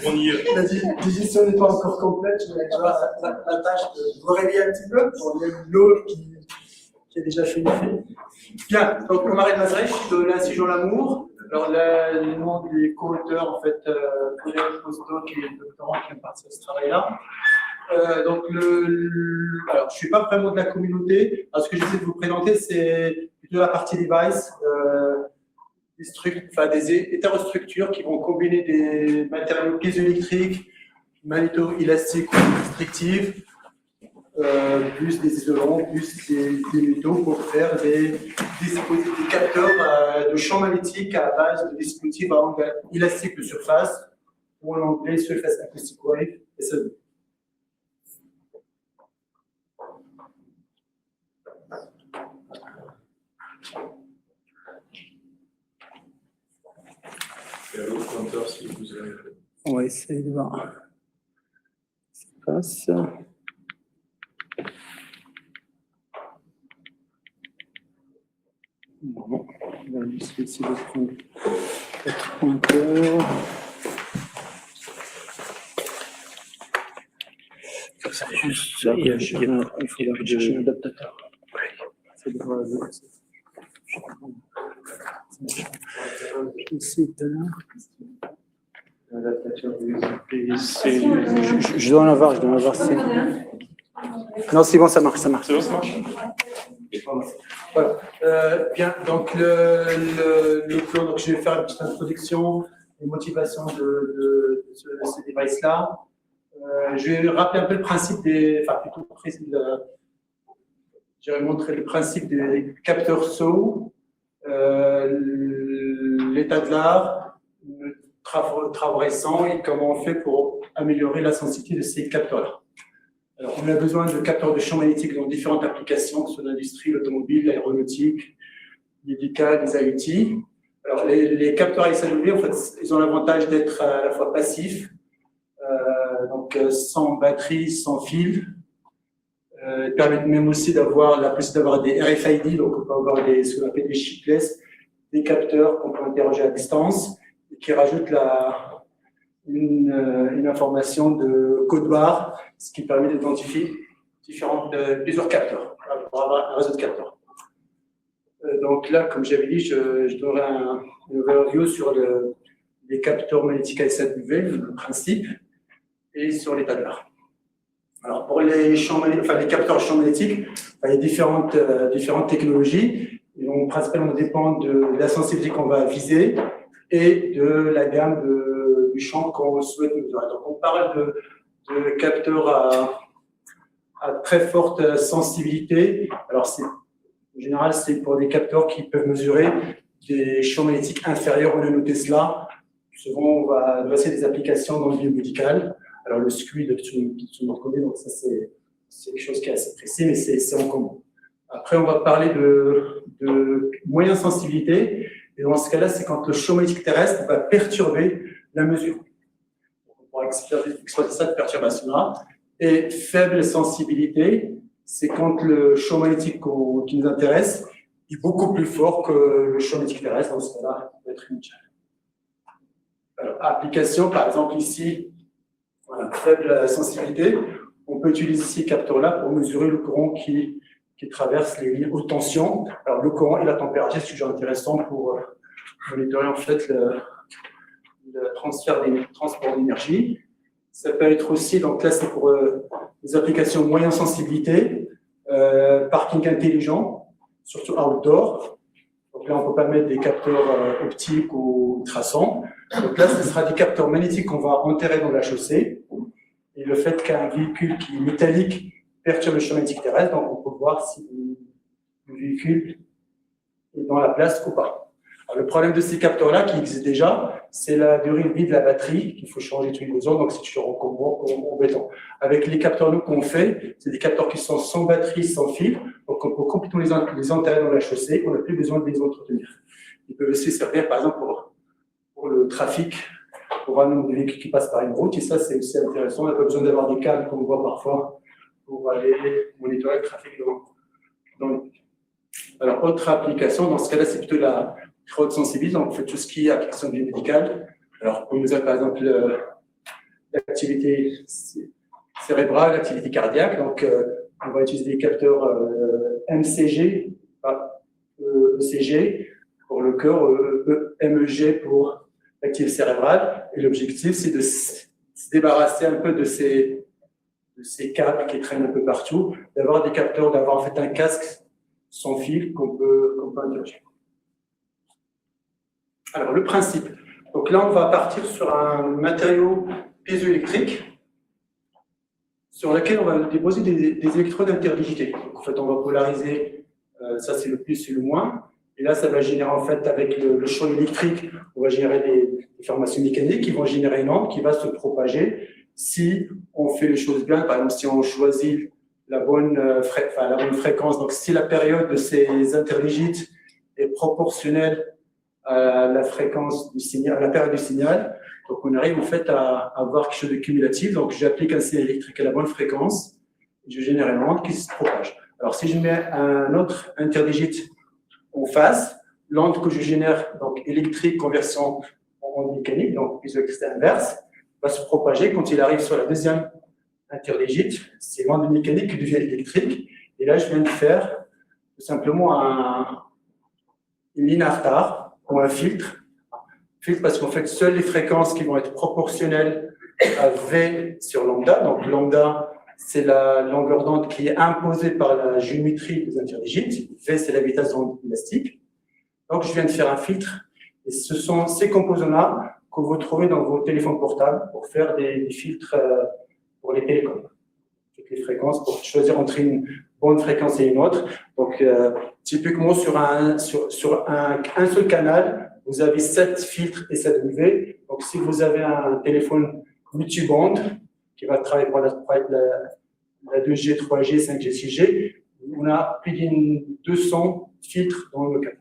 On y est. La digestion n'est pas encore complète, je vais avoir la tâche de vous réveiller un petit peu pour l'eau qui a déjà fait l'effet. Bien, donc Omar El Mazrech de l'Institut l'Amour. Alors, le nom des co-auteurs, en fait, collègues, postdoc et doctorants qui ont participé à ce travail-là. Donc, alors, je ne suis pas vraiment de la communauté. Alors, ce que j'essaie de vous présenter, c'est plutôt la partie device, des hétérostructures qui vont combiner des matériaux piézoélectriques, magnéto-élastiques ou restrictifs, plus des isolants, plus des métaux pour faire des capteurs de champ magnétique à base de dispositifs à angle élastique de surface, ou en anglais Surface Acoustic Wave, SAE. Et à l'autre compteur, si vous avez. On va essayer de voir ce qui se passe. Bon, on va juste essayer de prendre notre compteur. Juste, il faut chercher un adaptateur. Ça devrait aller. Je dois en avoir, Non, c'est bon, ça marche. C'est bon, ça marche. Voilà. Bien, donc le plan, donc je vais faire une petite introduction, les motivations de ces devices-là. Je vais rappeler un peu le principe je vais montrer le principe des capteurs SAE, l'état de l'art, le travaux récents et comment on fait pour améliorer la sensibilité de ces capteurs-là. Alors, on a besoin de capteurs de champ magnétique dans différentes applications, que ce soit l'industrie, l'automobile, l'aéronautique, médicale, les IoT. Alors, les capteurs SAE, en fait, ils ont l'avantage d'être à la fois passifs, donc sans batterie, sans fil. Ils permettent même aussi d'avoir la possibilité d'avoir des RFID, donc on peut avoir ce qu'on appelle des chipless, des capteurs qu'on peut interroger à distance et qui rajoutent une information de code barre, ce qui permet d'identifier plusieurs capteurs, pour avoir un réseau de capteurs. Donc là, comme j'avais dit, je donnerai un overview sur les capteurs magnétiques à SAE, le principe, et sur l'état de l'art. Alors pour les capteurs champs magnétiques, il y a différentes technologies. Ils vont principalement dépendre de la sensibilité qu'on va viser et de la gamme du champ qu'on souhaite mesurer. Donc on parle de capteurs à très forte sensibilité. Alors en général, c'est pour des capteurs qui peuvent mesurer des champs magnétiques inférieurs au nanotesla. Souvent, on va adresser des applications dans le biomédical. Alors, le SQUID, tout le monde connaît, donc ça, c'est quelque chose qui est assez précis, mais c'est en commun. Après, on va parler de moyenne sensibilité. Et dans ce cas-là, c'est quand le champ magnétique terrestre va perturber la mesure. On pourra exploiter cette perturbation-là. Et faible sensibilité, c'est quand le champ magnétique qui nous intéresse est beaucoup plus fort que le champ magnétique terrestre. Dans ce cas-là, il peut être inutile. Alors, application, par exemple, ici, voilà, faible sensibilité. On peut utiliser ces capteurs-là pour mesurer le courant qui traverse les lignes haute tension. Alors, le courant et la température, c'est toujours intéressant pour monitorer en fait le transport d'énergie. Ça peut être aussi, donc là, c'est pour des applications moyenne sensibilité, parking intelligent, surtout outdoor. Donc là, on ne peut pas mettre des capteurs optiques ou ultrasons. Donc là, ce sera des capteurs magnétiques qu'on va enterrer dans la chaussée. Et le fait qu'un véhicule qui est métallique perturbe le champ magnétique terrestre, donc on peut voir si le véhicule est dans la place ou pas. Alors, le problème de ces capteurs-là, qui existent déjà, c'est la durée de vie de la batterie qu'il faut changer tous les 2 ans, donc c'est toujours embêtant. Avec les capteurs qu'on fait, c'est des capteurs qui sont sans batterie, sans fil, donc on peut complètement les enterrer dans la chaussée, on n'a plus besoin de les entretenir. Ils peuvent aussi servir, par exemple, pour le trafic, pour un nombre de véhicules qui passent par une route, et ça, c'est aussi intéressant. On n'a pas besoin d'avoir des câbles, comme on voit parfois, pour aller monitorer le trafic dans le... Alors, autre application, dans ce cas-là, c'est plutôt la très haute sensibilité, donc on fait tout ce qui est application biomédicale. Alors, pour nous, par exemple, l'activité cérébrale, l'activité cardiaque. Donc, on va utiliser des capteurs MCG, ECG pour le cœur, MEG pour l'activité cérébrale. Et l'objectif, c'est de se débarrasser un peu de ces câbles qui traînent un peu partout, d'avoir des capteurs, d'avoir en fait un casque sans fil qu'on peut interroger. Alors, le principe. Donc là, on va partir sur un matériau piézoélectrique sur lequel on va déposer des électrodes interdigitées. Donc, en fait, on va polariser, ça c'est le plus et le moins. Et là, ça va générer, en fait, avec le champ électrique, on va générer des formations mécaniques qui vont générer une onde qui va se propager. Si on fait les choses bien, par exemple, si on choisit la bonne fréquence, donc si la période de ces interdigites est proportionnelle à la fréquence du signal, à la période du signal, donc on arrive en fait à avoir quelque chose de cumulatif. Donc j'applique un signal électrique à la bonne fréquence, et je génère une onde qui se propage. Alors si je mets un autre interdigite en face, l'onde que je génère, donc électrique conversion en onde mécanique, donc piézoélectricité inverse, va se propager quand il arrive sur la deuxième interdigite. C'est l'onde mécanique qui devient électrique. Et là, je viens de faire tout simplement une ligne à retard ou un filtre. Filtre parce qu'en fait, seules les fréquences qui vont être proportionnelles à V sur lambda. Donc, lambda, c'est la longueur d'onde qui est imposée par la géométrie des interdigites. V, c'est la vitesse d'onde élastique. Donc, je viens de faire un filtre. Et ce sont ces composants-là que vous trouvez dans vos téléphones portables pour faire des filtres pour les télécoms. Toutes les fréquences, pour choisir entre une bonne fréquence et une autre. Donc, typiquement, sur un seul canal, vous avez 7 filtres et 7 UV. Donc, si vous avez un téléphone multibande qui va travailler pour la 2G, 3G, 5G, 6G, on a plus de 200 filtres dans le canal.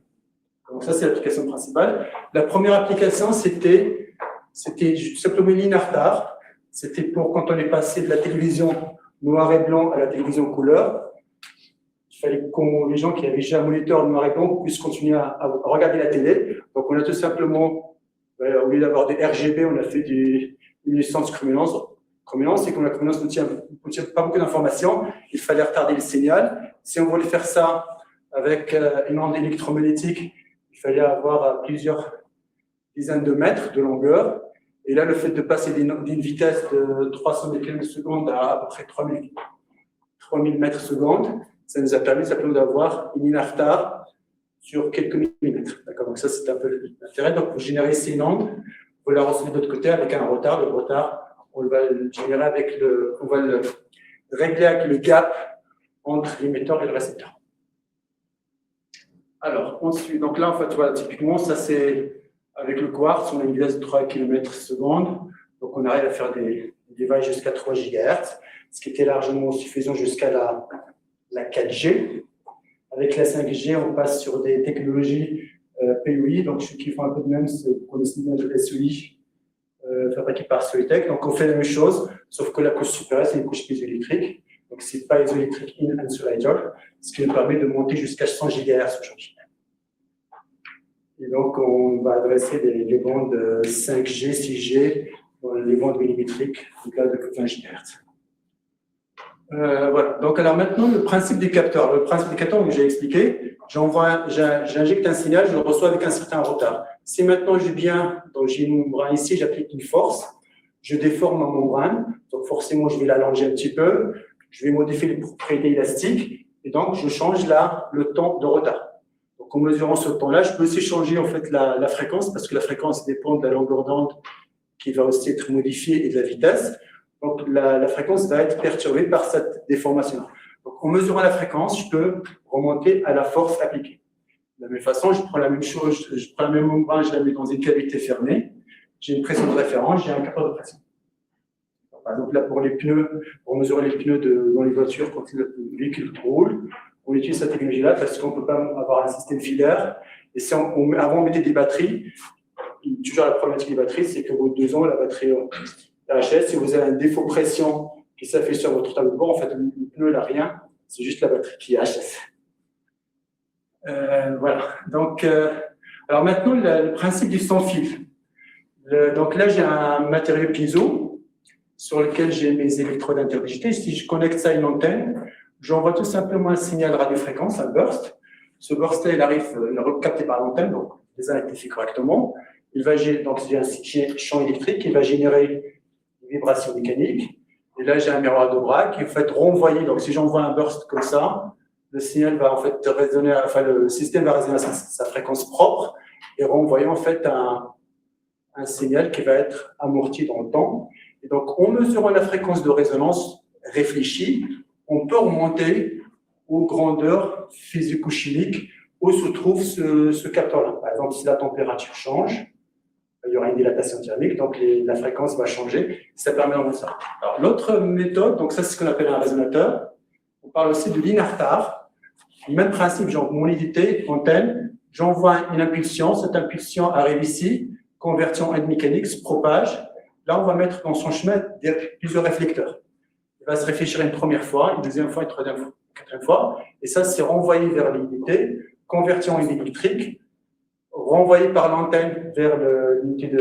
Donc, ça, c'est l'application principale. La première application, c'était simplement une ligne à retard. C'était pour quand on est passé de la télévision noir et blanc à la télévision couleur. Il fallait que les gens qui avaient déjà un moniteur noir et blanc puissent continuer à regarder la télé. Donc, on a tout simplement, au lieu d'avoir des RGB, on a fait une licence chrominance. Et comme la chrominance ne contient pas beaucoup d'informations, il fallait retarder le signal. Si on voulait faire ça avec une onde électromagnétique, il fallait avoir plusieurs dizaines de mètres de longueur. Et là, le fait de passer d'une vitesse de 300 km/s à peu près 3000 mètres secondes, ça nous a permis simplement d'avoir une ligne à retard sur quelques millimètres. D'accord. Donc ça, c'est un peu l'intérêt. Donc, vous générez ici une onde, vous la recevez de l'autre côté avec un retard. Le retard, on va le générer on va le régler avec le gap entre l'émetteur et le récepteur. Alors, ensuite, donc là, en fait, voilà, typiquement, ça c'est avec le quartz, on a une vitesse de 3 km/s. Donc, on arrive à faire des devices jusqu'à 3 GHz, ce qui était largement suffisant jusqu'à la 4G. Avec la 5G, on passe sur des technologies POI. Donc, ceux qui font un peu de même, vous connaissez bien le SOI, fabriqué par Soitec. Donc, on fait la même chose, sauf que la couche supérieure, c'est une couche piézoélectrique. Donc, c'est piezoelectric in insulator, ce qui nous permet de monter jusqu'à 100 GHz aujourd'hui. Et donc, on va adresser les bandes 5G, 6G, les bandes millimétriques, au-delà de 20 GHz. Voilà. Donc, alors maintenant, le principe des capteurs. Le principe des capteurs, comme j'ai expliqué, j'injecte un signal, je le reçois avec un certain retard. Si maintenant j'ai une membrane ici, j'applique une force, je déforme ma membrane, donc forcément, je vais l'allonger un petit peu, je vais modifier les propriétés élastiques, et donc je change le temps de retard. Donc, en mesurant ce temps-là, je peux aussi changer en fait la fréquence, parce que la fréquence dépend de la longueur d'onde qui va aussi être modifiée et de la vitesse. Donc, la fréquence va être perturbée par cette déformation. Donc, en mesurant la fréquence, je peux remonter à la force appliquée. De la même façon, je prends la même chose, je prends la même membrane, je la mets dans une cavité fermée. J'ai une pression de référence, j'ai un capteur de pression. Par exemple, là, pour mesurer les pneus dans les voitures quand le véhicule roule, on utilise cette technologie-là parce qu'on ne peut pas avoir un système filaire. Et si avant, on mettait des batteries, toujours la problématique des batteries, c'est qu'au bout de 2 ans, la batterie HS, si vous avez un défaut pression qui s'affiche sur votre tableau de bord, en fait, le pneu n'a rien, c'est juste la batterie qui est HS. Voilà. Donc, alors maintenant, le principe du sans fil. Donc là, j'ai un matériau piezo sur lequel j'ai mes électrodes interdigités. Si je connecte ça à une antenne, j'envoie tout simplement un signal radiofréquence, un burst. Ce burst-là, il est capté par l'antenne, donc les identifie correctement. Donc, j'ai un champ électrique, il va générer une vibration mécanique. Et là, j'ai un miroir de Bragg qui va renvoyer. Donc, si j'envoie un burst comme ça, le signal va en fait résonner, enfin, le système va résonner à sa fréquence propre et renvoyer en fait un signal qui va être amorti dans le temps. Et donc, en mesurant la fréquence de résonance réfléchie, on peut remonter aux grandeurs physico-chimiques où se trouve ce capteur-là. Par exemple, si la température change, il y aura une dilatation thermique, donc la fréquence va changer. Ça permet d'en ça. Alors, l'autre méthode, donc ça, c'est ce qu'on appelle un résonateur. On parle aussi de l'inartar. Même principe, genre mon unité, antenne, j'envoie une impulsion. Cette impulsion arrive ici, convertie en onde mécanique, se propage. Là, on va mettre dans son chemin plusieurs réflecteurs. Il va se réfléchir une première fois, une deuxième fois, une troisième fois, une quatrième fois. Et ça, c'est renvoyé vers l'unité, converti en onde électrique, renvoyé par l'antenne vers l'unité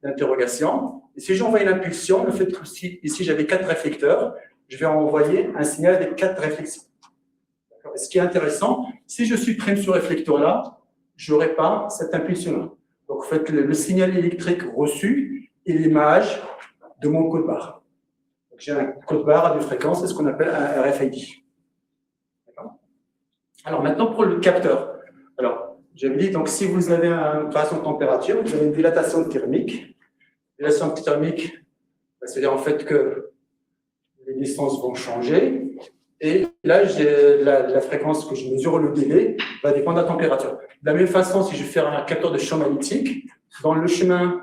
d'interrogation. Et si j'envoie une impulsion, le fait que ici j'avais 4 réflecteurs, je vais envoyer un signal avec 4 réflexions. Et ce qui est intéressant, si je supprime ce réflecteur-là, je n'aurai pas cette impulsion-là. Donc, en fait, le signal électrique reçu est l'image de mon code barre. J'ai un code barre à deux fréquences, c'est ce qu'on appelle un RFID. Alors maintenant pour le capteur. Alors, j'avais dit, donc si vous avez une variation de température, vous avez une dilatation thermique. Dilatation thermique, c'est-à-dire en fait que les distances vont changer. Et là, la fréquence que je mesure, le délai, va dépendre de la température. De la même façon, si je fais un capteur de champ magnétique, dans le chemin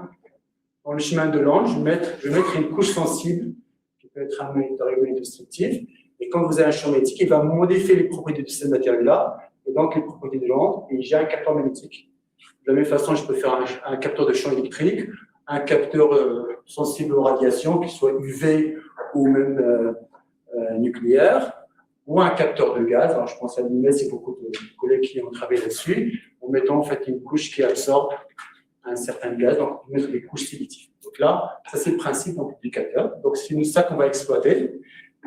de l'onde, je vais mettre une couche sensible qui peut être un magnétostrictif. Et quand vous avez un champ magnétique, il va modifier les propriétés de ce matériau-là, et donc les propriétés de l'onde, et j'ai un capteur magnétique. De la même façon, je peux faire un capteur de champ électrique, un capteur sensible aux radiations, qu'il soit UV ou même nucléaire, ou un capteur de gaz. Alors, je pense à l'IMES, c'est beaucoup de collègues qui ont travaillé là-dessus, en mettant en fait une couche qui absorbe un certain gaz, donc on met des couches sélectives. Donc là, ça c'est le principe du capteur. Donc c'est ça qu'on va exploiter.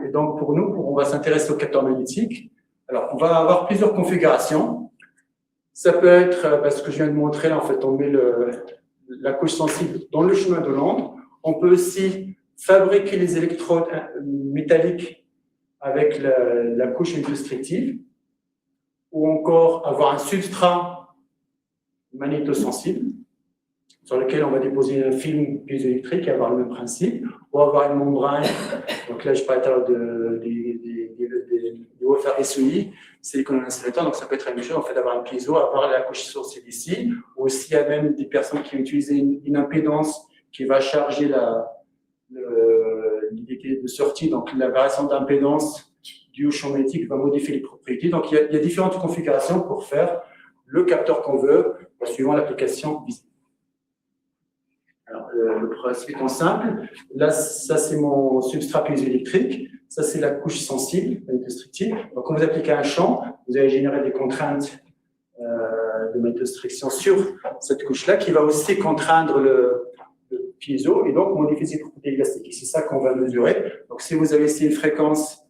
Et donc pour nous, on va s'intéresser au capteur magnétique. Alors on va avoir plusieurs configurations. Ça peut être, ce que je viens de montrer là, en fait, on met la couche sensible dans le chemin de l'onde. On peut aussi fabriquer les électrodes métalliques avec la couche magnétostrictive, ou encore avoir un substrat magnétosensible sur lequel on va déposer un film piézoélectrique et avoir le même principe, ou avoir une membrane. Donc là, je parle tout à l'heure des wafers SOI, silicone insulateur, donc ça peut être la même chose, en fait, d'avoir un piézo, avoir la couche sensible ici, ou aussi il y a même des personnes qui ont utilisé une impédance qui va charger l'unité de sortie, donc la variation d'impédance du champ magnétique va modifier les propriétés. Donc il y a différentes configurations pour faire le capteur qu'on veut, suivant l'application visée. Alors, le principe est simple. Là, ça, c'est mon substrat piézoélectrique. Ça, c'est la couche sensible, magnétostrictive. Donc, quand vous appliquez un champ, vous allez générer des contraintes de magnétostriction sur cette couche-là, qui va aussi contraindre le piézo et donc modifier ses propriétés élastiques. Et c'est ça qu'on va mesurer. Donc, si vous avez ici une fréquence,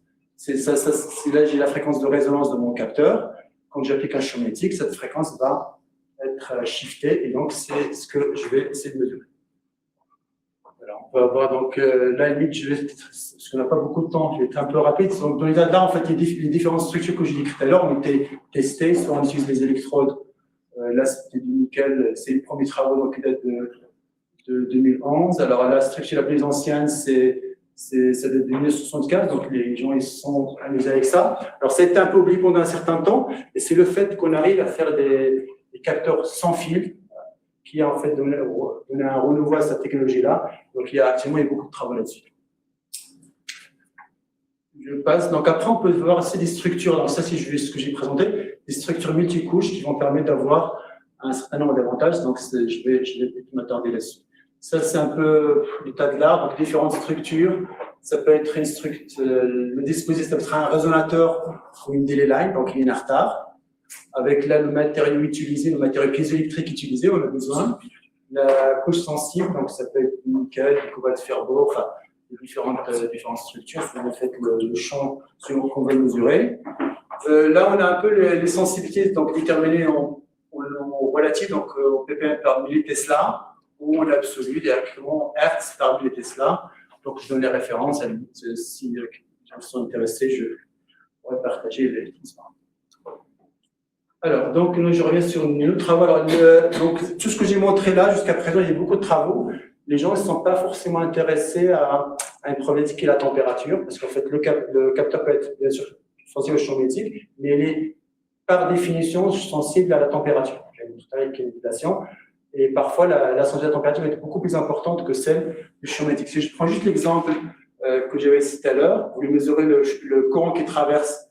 là, j'ai la fréquence de résonance de mon capteur. Quand j'applique un champ magnétique, cette fréquence va être shiftée et donc, c'est ce que je vais essayer de mesurer. Alors, on peut avoir donc là, limite, parce qu'on n'a pas beaucoup de temps, je vais être un peu rapide. Donc, dans les là, en fait, les différentes structures que j'ai dit tout à l'heure ont été testées. Soit on utilise les électrodes, là, c'était du nickel, c'est les premiers travaux donc, qui datent de 2011. Alors, la structure la plus ancienne, c'est de 1975, donc les gens ils sont amusés avec ça. Alors, ça a été un peu oublié pendant un certain temps, et c'est le fait qu'on arrive à faire des capteurs sans fil, qui a en fait donné un renouveau à cette technologie-là. Donc, actuellement, il y a beaucoup de travaux là-dessus. Je passe. Donc, après, on peut voir aussi des structures. Alors, ça, c'est ce que j'ai présenté, des structures multicouches qui vont permettre d'avoir un certain nombre d'avantages. Donc, je vais m'attarder là-dessus. Ça, c'est un peu l'état de l'art. Donc, différentes structures. Ça peut être le dispositif, ça sera un résonateur ou une delay line, donc une artar. Avec là le matériau utilisé, le matériau piézoélectrique utilisé, on a besoin. La couche sensible, donc ça peut être du nickel, du cobalt ferro, enfin, différentes structures, on a fait le champ suivant qu'on veut mesurer. Là, on a un peu les sensibilités donc déterminées en relatif, donc en ppm par millitesla, ou en absolu, directement Hertz par millitesla. Donc, je donne les références. Si les gens sont intéressés, je pourrais partager les transparents. Alors, donc, je reviens sur nos travaux. Alors, donc, tout ce que j'ai montré là, jusqu'à présent, il y a beaucoup de travaux. Les gens ne sont pas forcément intéressés à une problématique qui est la température, parce qu'en fait, le capteur peut être, bien sûr, sensible au champ magnétique, mais il est, par définition, sensible à la température. J'ai montré avec une indication. Et parfois, la sensibilité à la température est beaucoup plus importante que celle du champ magnétique. Si je prends juste l'exemple que j'avais cité tout à l'heure, vous mesurez le courant qui traverse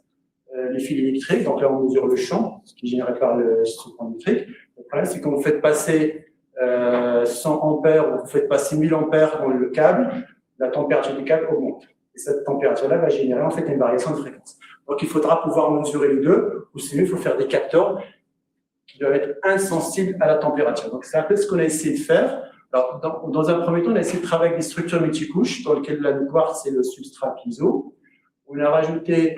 les fils électriques. Donc là, on mesure le champ, ce qui est généré par le système électrique. Le problème, c'est quand vous faites passer 100 ampères ou vous faites passer 1000 ampères dans le câble, la température du câble augmente. Et cette température-là va générer en fait une variation de fréquence. Donc il faudra pouvoir mesurer les deux, ou sinon il faut faire des capteurs qui doivent être insensibles à la température. Donc c'est un peu ce qu'on a essayé de faire. Alors dans un premier temps, on a essayé de travailler avec des structures multicouches, dans lesquelles le quartz c'est le substrat piezo. On a rajouté,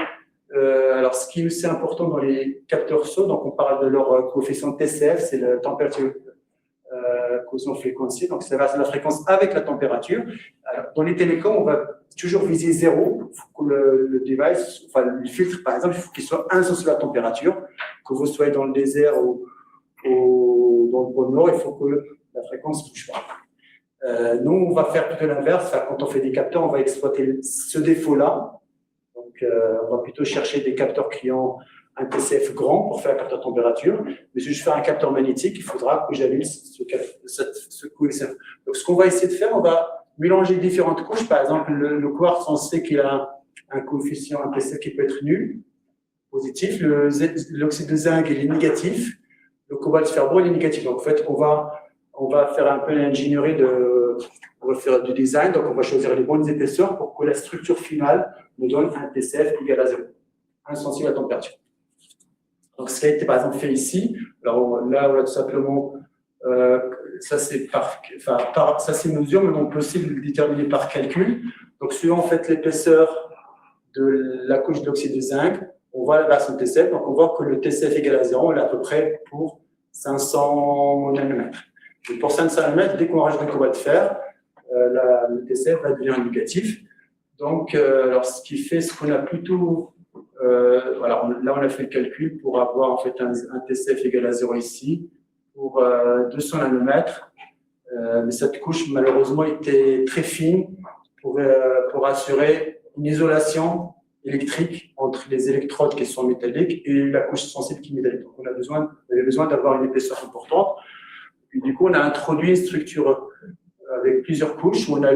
alors ce qui est aussi important dans les capteurs SO, donc on parle de leur coefficient TCF, c'est la température quotient fréquentiel, donc ça va la fréquence avec la température. Alors, dans les télécoms, on va toujours viser 0. Il faut que le device, enfin le filtre par exemple, il faut qu'il soit insensible à la température. Que vous soyez dans le désert ou dans le pôle Nord, il faut que la fréquence ne bouge pas. Nous, on va faire plutôt l'inverse. Quand on fait des capteurs, on va exploiter ce défaut-là. Donc, on va plutôt chercher des capteurs qui ont un TCF grand pour faire un capteur température. Mais si je fais un capteur magnétique, il faudra que j'allume ce coefficient. Donc, ce qu'on va essayer de faire, on va mélanger différentes couches. Par exemple, le quartz, on sait qu'il a un coefficient, un TCF qui peut être nul, positif. L'oxyde de zinc, il est négatif. Le cobalt ferro, il est négatif. Donc, en fait, on va faire un peu l'ingénierie on va faire du design. Donc, on va choisir les bonnes épaisseurs pour que la structure finale nous donne un TCF égal à 0, insensible à la température. Donc, ce qui a été par exemple fait ici, alors là, on a tout simplement, ça c'est ça c'est une mesure, mais on peut aussi le déterminer par calcul. Donc, suivant en fait l'épaisseur de la couche d'oxyde de zinc, on voit la version TCF. Donc, on voit que le TCF égal à 0, on l'a à peu près pour 500 nanomètres. Et pour 500 nanomètres, dès qu'on rajoute du cobalt de fer, le TCF va devenir négatif. Donc, alors, ce qui fait ce qu'on a plutôt voilà, là, on a fait le calcul pour avoir en fait un TCF égal à 0 ici pour 200 nanomètres. Mais cette couche, malheureusement, était très fine pour assurer une isolation électrique entre les électrodes qui sont métalliques et la couche sensible qui est métallique. Donc, on avait besoin d'avoir une épaisseur importante. Et du coup, on a introduit une structure avec plusieurs couches où on a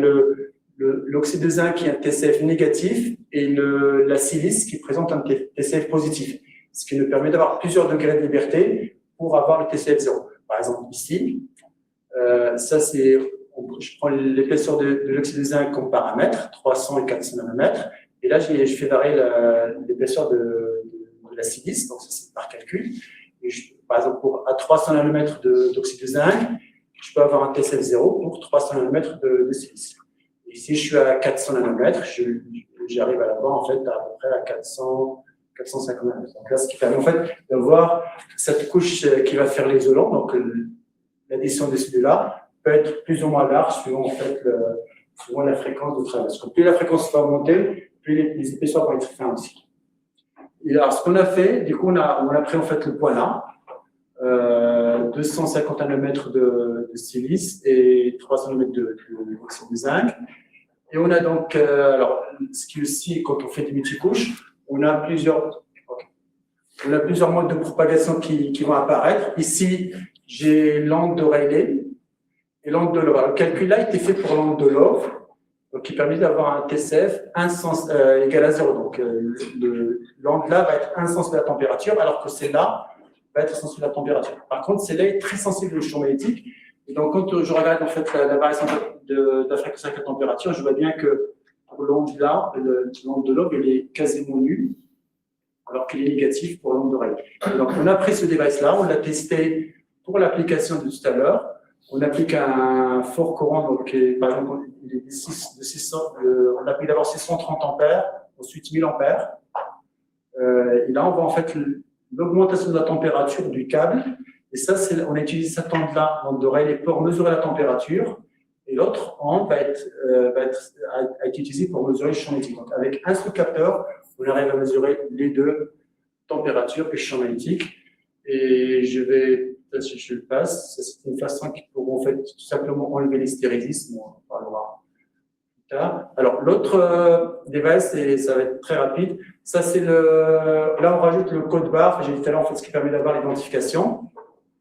l'oxyde de zinc qui a un TCF négatif et la silice qui présente un TCF positif, ce qui nous permet d'avoir plusieurs degrés de liberté pour avoir le TCF 0. Par exemple, ici, ça c'est, je prends l'épaisseur de l'oxyde de zinc comme paramètre, 300 et 400 nanomètres, et là je fais varier l'épaisseur de la silice, donc ça c'est par calcul. Et par exemple, à 300 nanomètres d'oxyde de zinc, je peux avoir un TCF 0 pour 300 nanomètres de silice. Ici, je suis à 400 nanomètres, j'arrive à l'avoir en fait à peu près à 450 nanomètres. Donc là, ce qui permet en fait d'avoir cette couche qui va faire l'isolant. Donc l'addition de celui-là peut être plus ou moins large suivant en fait suivant la fréquence de travail. Parce que plus la fréquence va augmenter, plus les épaisseurs vont être fines aussi. Et alors, ce qu'on a fait, du coup, on a pris en fait le point là. 250 nanomètres de silice et 300 nanomètres d'oxyde de zinc. Et on a donc, alors, ce qui aussi, quand on fait des multicouches, on a plusieurs modes de propagation qui vont apparaître. Ici, j'ai l'angle de Rayleigh et l'angle de Love. Le calcul là était fait pour l'angle de Love, donc qui permet d'avoir un TCF égal à 0. Donc, l'angle là va être insensible à la température, alors que celle-là va être sensible à la température. Par contre, celle-là est très sensible au champ magnétique. Et donc, quand je regarde en fait la variation de la fréquence avec la température, je vois bien que pour l'onde là, l'onde de Love, il est quasiment nul, alors qu'il est négatif pour l'onde de Rayleigh. Donc, on a pris ce device-là, on l'a testé pour l'application de tout à l'heure. on applique un fort courant, donc, par exemple, il est de 600, on applique d'abord 630 ampères, ensuite 1000 ampères. Et là, on voit en fait l'augmentation de la température du câble. Et ça, on a utilisé cette onde-là, l'onde d'oreille, pour mesurer la température. Et l'autre onde va être utilisée pour mesurer le champ magnétique. Donc, avec un seul capteur, on arrive à mesurer les deux, température et champ magnétique. Et si je le passe, c'est une façon pour en fait tout simplement enlever l'hystérésis. On en parlera plus tard. Alors, l'autre device, et ça va être très rapide, ça c'est là on rajoute le code barre, j'ai dit tout à l'heure, en fait, ce qui permet d'avoir l'identification.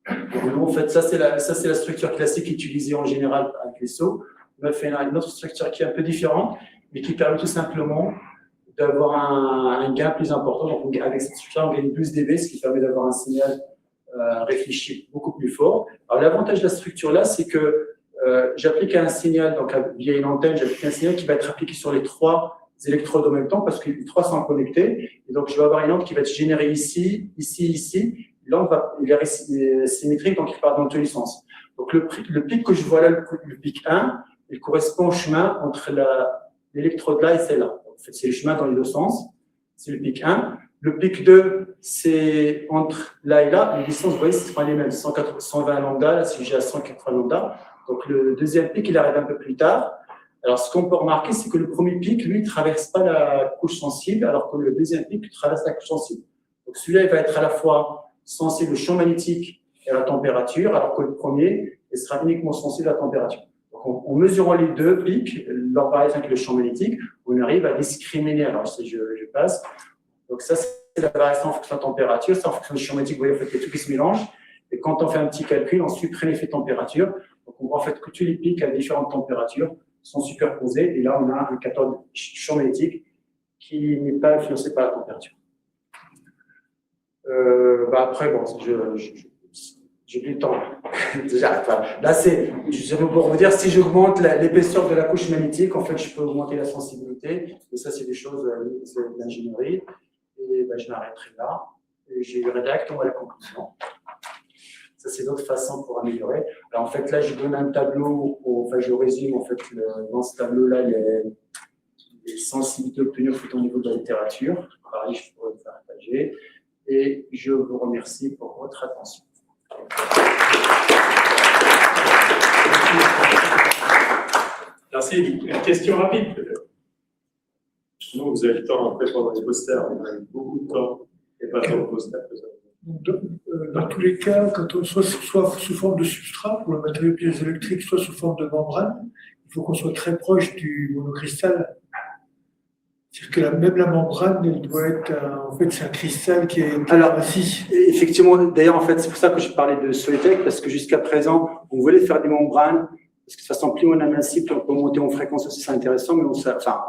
Donc, nous, en fait, ça c'est la structure classique utilisée en général avec les SO. On a fait une autre structure qui est un peu différente, mais qui permet tout simplement d'avoir un gain plus important. Donc, avec cette structure, on gagne 12 dB, ce qui permet d'avoir un signal réfléchi beaucoup plus fort. Alors, l'avantage de la structure-là, c'est que j'applique un signal, donc via une antenne, j'applique un signal qui va être appliqué sur les 3 électrodes en même temps, parce que les 3 sont connectés. Et donc, je vais avoir une onde qui va être générée ici, ici, ici. L'onde il est symétrique, donc il part dans tous les sens. Donc, le pic que je vois là, le pic 1, il correspond au chemin entre l'électrode là et celle-là. En fait, c'est le chemin dans les deux sens. C'est le pic 1. Le pic 2, c'est entre là et là. Les distances, vous voyez, ce sont les mêmes. 120 lambda, là, si j'ai à 180 lambda. Donc, le deuxième pic, il arrive un peu plus tard. Alors, ce qu'on peut remarquer, c'est que le premier pic, lui, ne traverse pas la couche sensible, alors que le deuxième pic traverse la couche sensible. Donc, celui-là, il va être à la fois sensible au champ magnétique et à la température, alors que le premier, il sera uniquement sensible à la température. Donc, en mesurant les deux pics, leur variation avec le champ magnétique, on arrive à discriminer. Alors, si je passe. Donc, ça, c'est la variation en fonction de la température. Ça, en fonction du champ magnétique, vous voyez, en fait, il y a tout qui se mélange. Et quand on fait un petit calcul, on supprime l'effet température. Donc, on voit en fait que tous les pics à différentes températures sont superposés. Et là, on a un capteur de champ magnétique qui n'est pas influencé par la température. Après, bon, j'ai du temps. Déjà, là, je vais pour vous dire, si j'augmente l'épaisseur de la couche magnétique, en fait, je peux augmenter la sensibilité. Et ça, c'est des choses de l'ingénierie. Et je m'arrêterai là. Et j'irai directement à la conclusion. Ça, c'est d'autres façons pour améliorer. Alors, en fait, là, je donne un tableau, je résume, en fait, dans ce tableau-là, les sensibilités obtenues au niveau de la littérature. Pareil, je pourrais le faire partager. Et je vous remercie pour votre attention. Merci. Une question rapide, peut-être. Sinon, vous avez le temps après pendant les posters. On a eu beaucoup de temps et pas tant de posters que ça. Dans tous les cas, quand on soit sous forme de substrat pour le matériau piézoélectrique, soit sous forme de membrane, il faut qu'on soit très proche du monocristal. C'est-à-dire que même la membrane, elle doit être, en fait, c'est un cristal qui est assis. Effectivement, d'ailleurs, en fait, c'est pour ça que je parlais de Solitech, parce que jusqu'à présent, on voulait faire des membranes, parce que de toute façon, plus on a mince, on peut monter en fréquence aussi, c'est intéressant, mais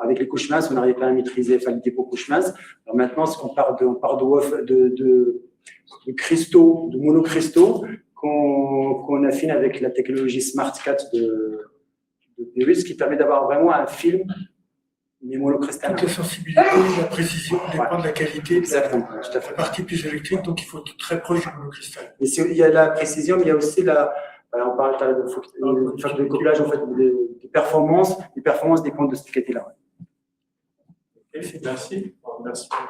avec les couches minces, on n'arrive pas à maîtriser, les dépôts couches minces. Alors maintenant, on part de cristaux, de monocristaux, qu'on affine avec la technologie SmartCat de Purus, qui permet d'avoir vraiment un film mais monocristal. La sensibilité, la précision dépend de la qualité de la partie piézoélectrique, donc il faut être très proche du monocristal. Il y a la précision, mais il y a aussi on parle de couplage en fait, des performances. Les performances dépendent de cette qualité-là. Merci.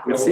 Merci.